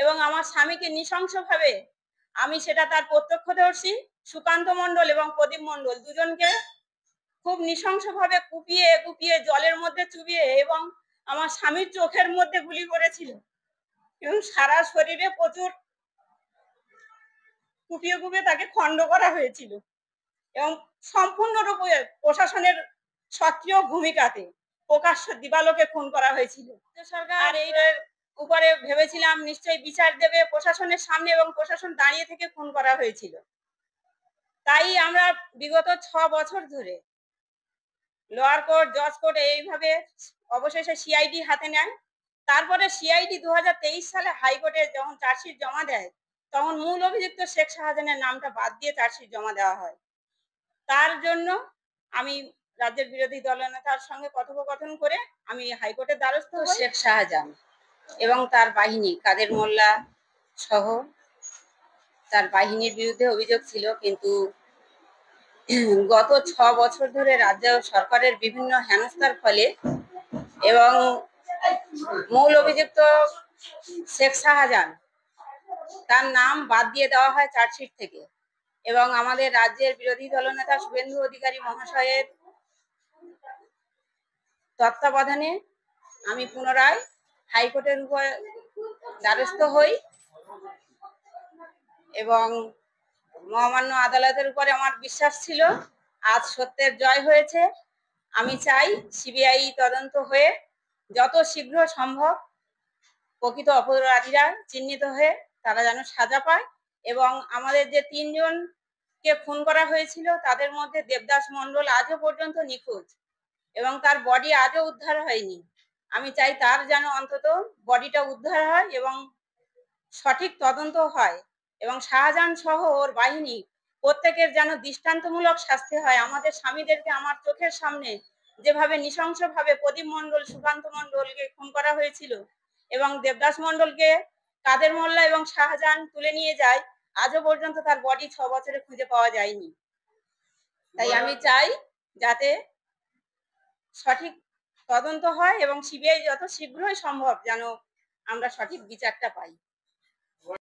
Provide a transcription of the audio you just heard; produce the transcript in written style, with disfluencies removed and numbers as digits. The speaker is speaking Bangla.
এবং আমার স্বামীকে নৃশংসভাবে, আমি সেটা তার প্রত্যক্ষদর্শী সুকান্ত মণ্ডল এবং প্রদীপ মণ্ডল দুজনকে খুব নৃশংসভাবে কুপিয়ে কুপিয়ে জলের মধ্যে চুবিয়ে এবং আমার স্বামীর চোখের মধ্যে গুলি করেছিল এবং সারা শরীরে প্রচুর কুপিয়ে কুপিয়ে তাকে খণ্ড করা হয়েছিল এবং সম্পূর্ণরূপে প্রশাসনের সক্রিয় ভূমিকাতে প্রকাশ্য দিবালোকে খুন করা হয়েছিল। সরকার এই উপরে ভেবেছিলাম নিশ্চয়ই বিচার দেবে প্রশাসনের সামনে এবং প্রশাসন দাঁড়িয়ে থেকে খুন করা হয়েছিল। তাই আমরা বিগত 6 বছর ধরে লোয়ার কোর্ট, জজ কোর্ট এইভাবে অবশেষে সিআইডি হাতে নেয়। তারপরে সিআইডি 2023 সালে হাইকোর্টে যখন চার্জশিট জমা দেয় তখন মূল অভিযুক্ত শেখ শাহজাহানের নামটা বাদ দিয়ে চার্জশিট জমা দেওয়া হয়। তার জন্য আমি রাজ্যের বিরোধী দলনেতার সঙ্গে কথোপকথন করে আমি হাইকোর্টের দ্বারস্থ হই। শেখ শাহজাহান এবং তার বাহিনী কাদের মোল্লা সহ তার বাহিনীর বিরুদ্ধে অভিযোগ ছিল, কিন্তু গত 6 বছর ধরে রাজ্য সরকারের বিভিন্ন হেনস্থার ফলে এবং মূল অভিযুক্ত শেখ শাহজাহান তার নাম বাদ দিয়ে দেওয়া হয় চার্জশিট থেকে এবং আমাদের রাজ্যের বিরোধী দলনেতা শুভেন্দু অধিকারী মহাশয়ের তত্ত্বাবধানে আমি পুনরায় হাইকোর্টের উপর দ্বারস্থ হই এবং মহামান্য আদালতের উপরে আমার বিশ্বাস ছিল। আজ সত্যের জয় হয়েছে। আমি চাই সিবিআই তদন্ত হয়ে যত শীঘ্র সম্ভব প্রকৃত অপরাধীরা চিহ্নিত হয়ে তারা যেন সাজা পায় এবং আমাদের যে 3 জনকে খুন করা হয়েছিল তাদের মধ্যে দেবদাস মণ্ডল আজও পর্যন্ত নিখোঁজ এবং তার বডি আজও উদ্ধার হয়নি। আমি চাই তার যেন অন্তত বডিটা উদ্ধার হয় এবং সঠিক তদন্ত হয় এবং শাহজাহান সহ ওর বাহিনী প্রত্যেকের যেন দৃষ্টান্তমূলক শাস্তি হয়। আমাদের স্বামীদেরকে আমার চোখের সামনে যেভাবে নৃশংসভাবে প্রদীপ মণ্ডল, সুকান্ত মণ্ডলকে খুন করা হয়েছিল এবং দেবদাস মণ্ডলকে কাদের মোল্লা এবং শাহজাহান তুলে নিয়ে যায়, আজও পর্যন্ত তার বডি 6 বছরে খুঁজে পাওয়া যায়নি। তাই আমি চাই যাতে সঠিক তদন্ত হয় এবং সিবিআই যত শীঘ্রই সম্ভব যেন আমরা সঠিক বিচারটা পাই।